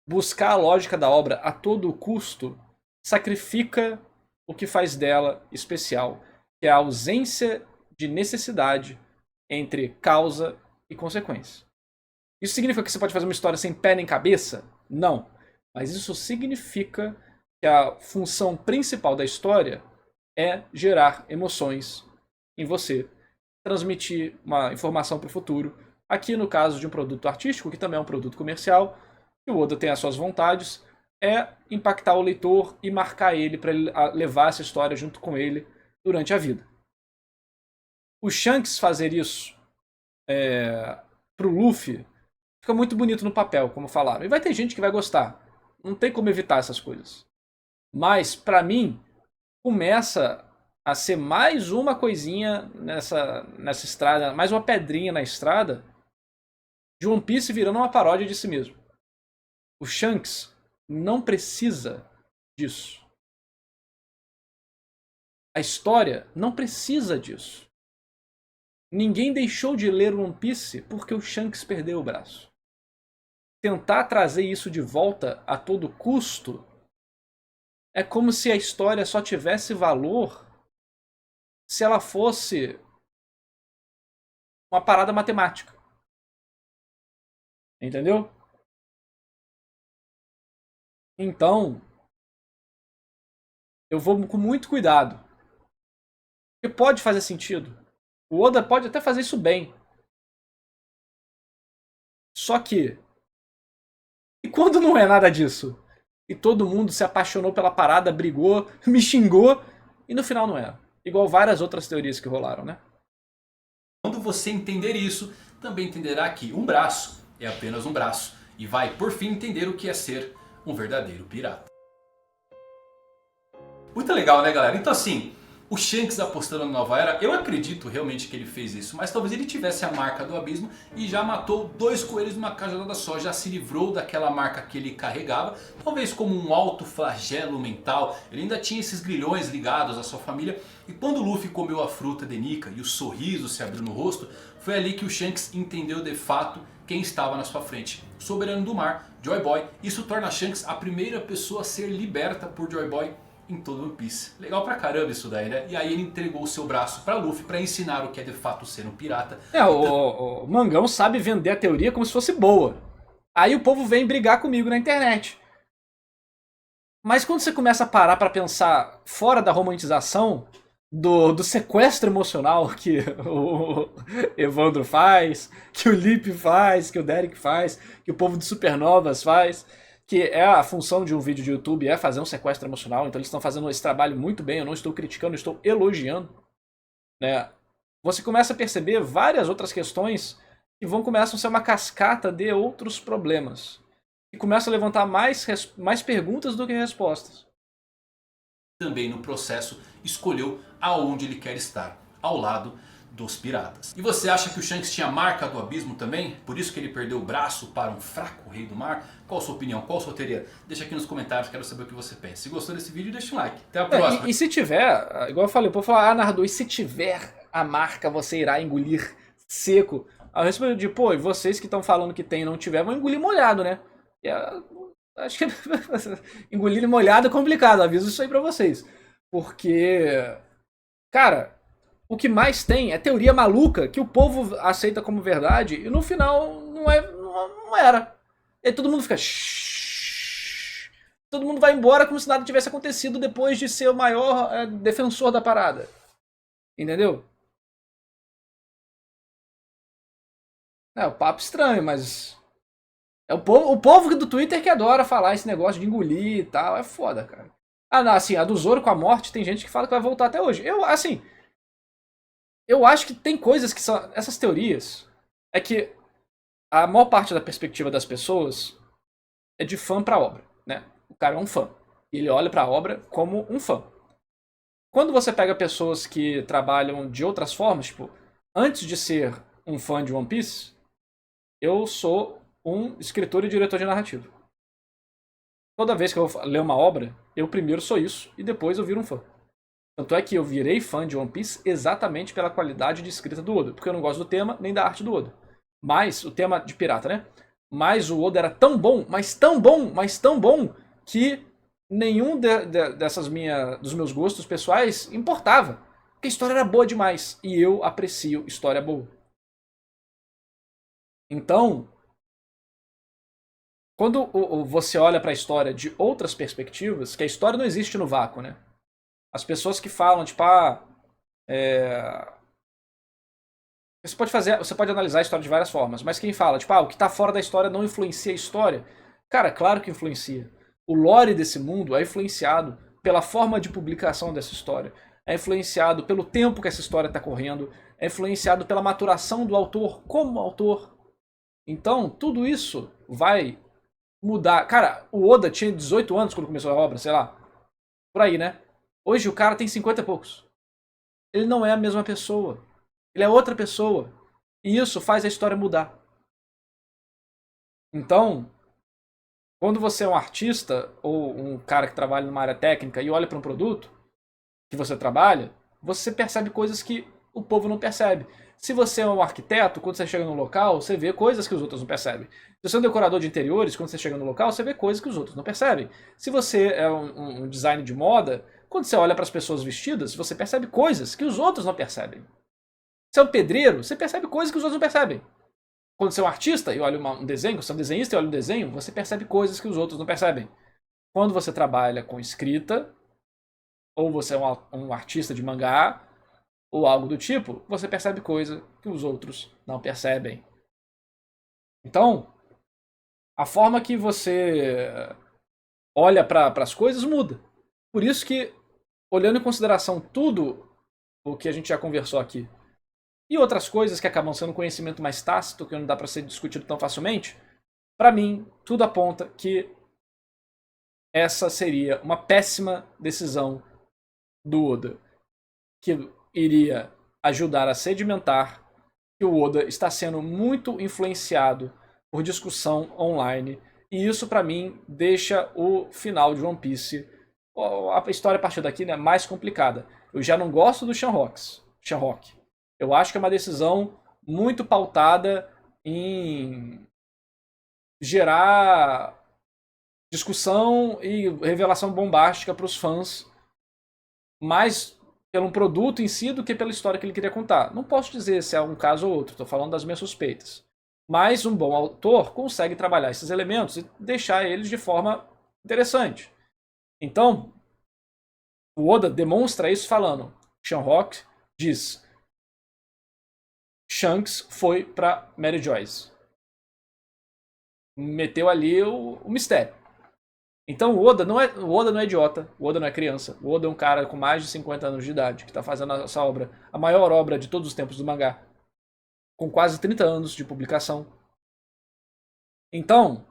buscar a lógica da obra a todo custo sacrifica o que faz dela especial, que é a ausência de necessidade entre causa e consequência. Isso significa que você pode fazer uma história sem pé nem cabeça? Não. Mas isso significa que a função principal da história é gerar emoções em você, transmitir uma informação para o futuro. Aqui no caso de um produto artístico, que também é um produto comercial, que o Oda tem as suas vontades, é impactar o leitor e marcar ele para ele levar essa história junto com ele durante a vida. O Shanks fazer isso pro Luffy fica muito bonito no papel, como falaram. E vai ter gente que vai gostar. Não tem como evitar essas coisas. Mas, pra mim, começa a ser mais uma coisinha nessa estrada, mais uma pedrinha na estrada de One Piece virando uma paródia de si mesmo. O Shanks não precisa disso. A história não precisa disso. Ninguém deixou de ler One Piece porque o Shanks perdeu o braço. Tentar trazer isso de volta a todo custo é como se a história só tivesse valor se ela fosse uma parada matemática. Entendeu? Então, eu vou com muito cuidado. Porque pode fazer sentido. O Oda pode até fazer isso bem. Só que... E quando não é nada disso? E todo mundo se apaixonou pela parada, brigou, me xingou, e no final não era. Igual várias outras teorias que rolaram, né? Quando você entender isso, também entenderá que um braço é apenas um braço. E vai, por fim, entender o que é ser um verdadeiro pirata. Muito legal, né, galera? Então assim, o Shanks apostando na nova era, eu acredito realmente que ele fez isso. Mas talvez ele tivesse a marca do abismo e já matou 2 coelhos numa cajadada só. Já se livrou daquela marca que ele carregava. Talvez como um alto flagelo mental. Ele ainda tinha esses grilhões ligados à sua família. E quando o Luffy comeu a fruta de Nika e o sorriso se abriu no rosto, foi ali que o Shanks entendeu de fato quem estava na sua frente. O soberano do mar, Joy Boy. Isso torna Shanks a primeira pessoa a ser liberta por Joy Boy em todo One Piece. Legal pra caramba isso daí, né? E aí ele entregou o seu braço pra Luffy pra ensinar o que é de fato ser um pirata. O Mangão sabe vender a teoria como se fosse boa. Aí o povo vem brigar comigo na internet. Mas quando você começa a parar pra pensar fora da romantização do sequestro emocional que o Evandro faz, que o Lipe faz, que o Derek faz, que o povo de Supernovas faz, que é a função de um vídeo de YouTube, é fazer um sequestro emocional. Então eles estão fazendo esse trabalho muito bem, eu não estou criticando, eu estou elogiando, né? Você começa a perceber várias outras questões que começam a ser uma cascata de outros problemas. E começa a levantar mais perguntas do que respostas. Também no processo escolheu aonde ele quer estar, ao lado dos piratas. E você acha que o Shanks tinha a marca do abismo também? Por isso que ele perdeu o braço para um fraco rei do mar? Qual a sua opinião? Qual a sua teoria? Deixa aqui nos comentários, quero saber o que você pensa. Se gostou desse vídeo, deixa um like. Até a próxima. E se tiver, igual eu falei, o povo fala, Nardo, e se tiver a marca você irá engolir seco? Aí eu respondi, de, pô, e vocês que estão falando que tem e não tiver, vão engolir molhado, né? E, acho que engolir molhado é complicado, aviso isso aí pra vocês. Porque, cara, o que mais tem é teoria maluca que o povo aceita como verdade e no final não era. E aí todo mundo fica shhh. Todo mundo vai embora como se nada tivesse acontecido depois de ser o maior defensor da parada. Entendeu? É o papo estranho, mas é o povo do Twitter que adora falar esse negócio de engolir e tal. É foda, cara. Ah, não, assim, a do Zoro com a morte tem gente que fala que vai voltar até hoje. Eu acho que tem coisas que são... Essas teorias é que a maior parte da perspectiva das pessoas é de fã pra obra, né? O cara é um fã. E ele olha pra obra como um fã. Quando você pega pessoas que trabalham de outras formas, tipo, antes de ser um fã de One Piece, eu sou um escritor e diretor de narrativa. Toda vez que eu vou ler uma obra, eu primeiro sou isso e depois eu viro um fã. Tanto é que eu virei fã de One Piece exatamente pela qualidade de escrita do Oda. Porque eu não gosto do tema nem da arte do Oda. Mas o tema de pirata, né? Mas o Oda era tão bom, mas tão bom, mas tão bom, que nenhum dos meus gostos pessoais importava. Porque a história era boa demais. E eu aprecio história boa. Então, quando você olha para a história de outras perspectivas, que a história não existe no vácuo, né? As pessoas que falam, tipo, você pode analisar a história de várias formas, mas quem fala, tipo, o que tá fora da história não influencia a história. Cara, claro que influencia. O lore desse mundo é influenciado pela forma de publicação dessa história, é influenciado pelo tempo que essa história está correndo, é influenciado pela maturação do autor como autor. Então, tudo isso vai mudar. Cara, o Oda tinha 18 anos quando começou a obra, sei lá. Por aí, né? Hoje o cara tem 50 e poucos. Ele não é a mesma pessoa. Ele é outra pessoa. E isso faz a história mudar. Então, quando você é um artista ou um cara que trabalha numa área técnica e olha para um produto que você trabalha, você percebe coisas que o povo não percebe. Se você é um arquiteto, quando você chega no local, você vê coisas que os outros não percebem. Se você é um decorador de interiores, quando você chega no local, você vê coisas que os outros não percebem. Se você é um design de moda, quando você olha para as pessoas vestidas, você percebe coisas que os outros não percebem. Se é um pedreiro, você percebe coisas que os outros não percebem. Quando você é um artista e olha um desenho, quando você é um desenhista e olha um desenho, você percebe coisas que os outros não percebem. Quando você trabalha com escrita, ou você é um artista de mangá, ou algo do tipo, você percebe coisa que os outros não percebem. Então, a forma que você olha para as coisas muda. Por isso que, olhando em consideração tudo o que a gente já conversou aqui, e outras coisas que acabam sendo conhecimento mais tácito, que não dá para ser discutido tão facilmente, para mim, tudo aponta que essa seria uma péssima decisão do Oda, que iria ajudar a sedimentar que o Oda está sendo muito influenciado por discussão online, e isso para mim deixa o final de One Piece, a história a partir daqui, né, mais complicada. Eu já não gosto do Shanrock. Eu acho que é uma decisão muito pautada em gerar discussão e revelação bombástica para os fãs, mais pelo produto em si do que pela história que ele queria contar. Não posso dizer se é um caso ou outro, estou falando das minhas suspeitas. Mas um bom autor consegue trabalhar esses elementos e deixar eles de forma interessante. Então, o Oda demonstra isso falando. Shanrock diz: Shanks foi para Mary Joyce. Meteu ali o mistério. Então o Oda não é idiota, o Oda não é criança. O Oda é um cara com mais de 50 anos de idade que está fazendo essa obra, a maior obra de todos os tempos do mangá, com quase 30 anos de publicação. Então,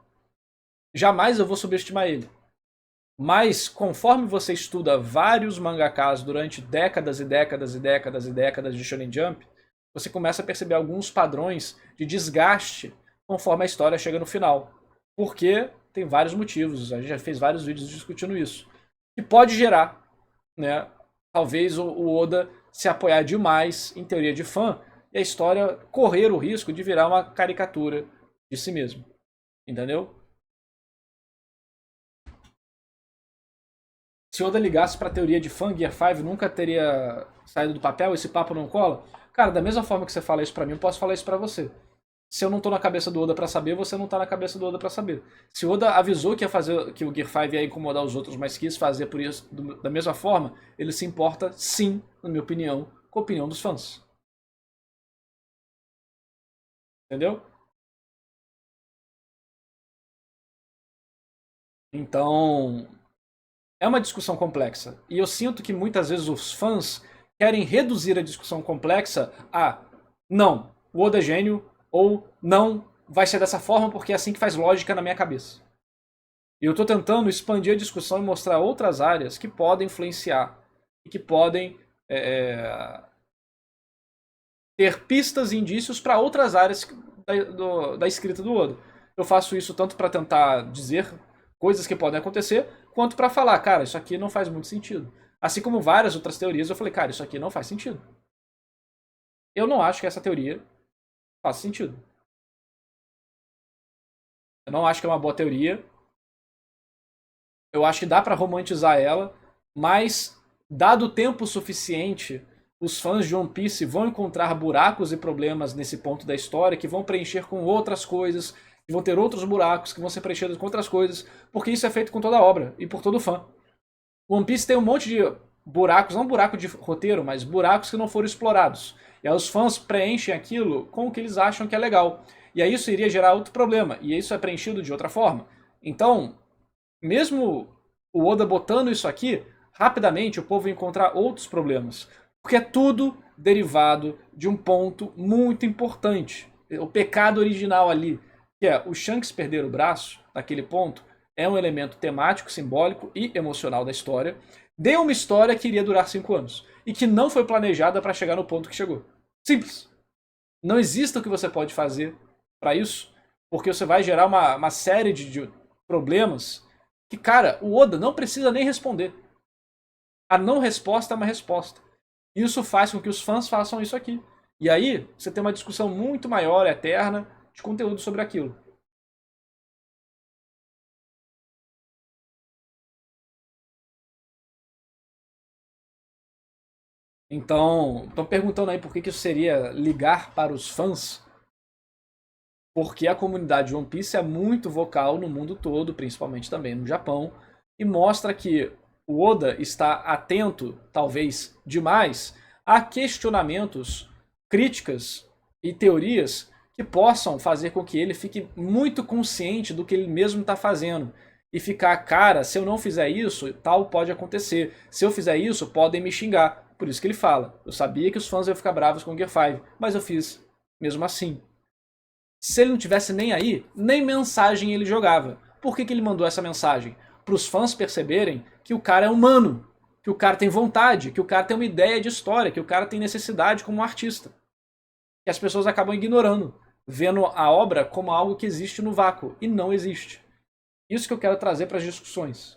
jamais eu vou subestimar ele. Mas conforme você estuda vários mangakas durante décadas e décadas e décadas e décadas de Shonen Jump, você começa a perceber alguns padrões de desgaste conforme a história chega no final. Porque tem vários motivos, a gente já fez vários vídeos discutindo isso. E pode gerar, né, talvez o Oda se apoiar demais em teoria de fã e a história correr o risco de virar uma caricatura de si mesmo. Entendeu? Se Oda ligasse pra teoria de fã, Gear 5 nunca teria saído do papel, esse papo não cola? Cara, da mesma forma que você fala isso pra mim, eu posso falar isso pra você. Se eu não tô na cabeça do Oda pra saber, você não tá na cabeça do Oda pra saber. Se o Oda avisou que ia fazer, que o Gear 5 ia incomodar os outros, mas quis fazer por isso da mesma forma, ele se importa, sim, na minha opinião, com a opinião dos fãs. Entendeu? Então, é uma discussão complexa. E eu sinto que muitas vezes os fãs querem reduzir a discussão complexa a não, o Oda é gênio, ou não, vai ser dessa forma porque é assim que faz lógica na minha cabeça. E eu estou tentando expandir a discussão e mostrar outras áreas que podem influenciar e que podem ter pistas e indícios para outras áreas da escrita do Oda. Eu faço isso tanto para tentar dizer coisas que podem acontecer, quanto para falar, cara, isso aqui não faz muito sentido. Assim como várias outras teorias, eu falei, cara, isso aqui não faz sentido. Eu não acho que essa teoria faça sentido. Eu não acho que é uma boa teoria. Eu acho que dá pra romantizar ela, mas dado o tempo suficiente, os fãs de One Piece vão encontrar buracos e problemas nesse ponto da história que vão preencher com outras coisas, que vão ter outros buracos que vão ser preenchidos com outras coisas, porque isso é feito com toda a obra e por todo fã. One Piece tem um monte de buracos, não buraco de roteiro, mas buracos que não foram explorados. E aí os fãs preenchem aquilo com o que eles acham que é legal. E aí isso iria gerar outro problema, e isso é preenchido de outra forma. Então, mesmo o Oda botando isso aqui, rapidamente o povo vai encontrar outros problemas. Porque é tudo derivado de um ponto muito importante. O pecado original ali, que é o Shanks perder o braço, naquele ponto, é um elemento temático, simbólico e emocional da história. De uma história que iria durar 5 anos. E que não foi planejada para chegar no ponto que chegou. Simples. Não existe o que você pode fazer para isso, porque você vai gerar uma série de problemas que, cara, o Oda não precisa nem responder. A não resposta é uma resposta. Isso faz com que os fãs façam isso aqui. E aí, você tem uma discussão muito maior, eterna, de conteúdo sobre aquilo. Então, estão perguntando aí por que isso seria ligar para os fãs. Porque a comunidade de One Piece é muito vocal no mundo todo, principalmente também no Japão, e mostra que o Oda está atento, talvez demais, a questionamentos, críticas e teorias que possam fazer com que ele fique muito consciente do que ele mesmo está fazendo. E ficar, cara, se eu não fizer isso, tal pode acontecer. Se eu fizer isso, podem me xingar. Por isso que ele fala. Eu sabia que os fãs iam ficar bravos com o Gear 5, mas eu fiz mesmo assim. Se ele não tivesse nem aí, nem mensagem ele jogava. Por que ele mandou essa mensagem? Para os fãs perceberem que o cara é humano, que o cara tem vontade, que o cara tem uma ideia de história, que o cara tem necessidade como um artista. Que as pessoas acabam ignorando, vendo a obra como algo que existe no vácuo, e não existe. Isso que eu quero trazer para as discussões.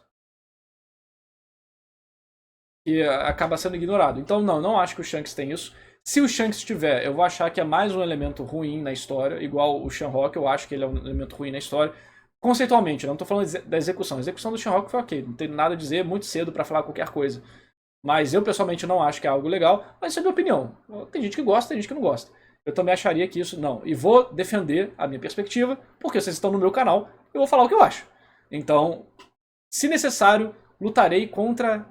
E acaba sendo ignorado. Então não acho que o Shanks tem isso. Se o Shanks tiver, eu vou achar que é mais um elemento ruim na história, igual o Shanrock, eu acho que ele é um elemento ruim na história. Conceitualmente, não estou falando da execução. A execução do Shanrock foi ok, não tem nada a dizer, muito cedo para falar qualquer coisa. Mas eu pessoalmente não acho que é algo legal, mas isso é minha opinião. Tem gente que gosta, tem gente que não gosta. Eu também acharia que isso não. E vou defender a minha perspectiva, porque vocês estão no meu canal, eu vou falar o que eu acho. Então, se necessário, lutarei contra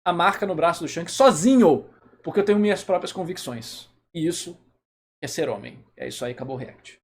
a marca no braço do Shanks sozinho, porque eu tenho minhas próprias convicções. E isso é ser homem. É isso aí, acabou o react.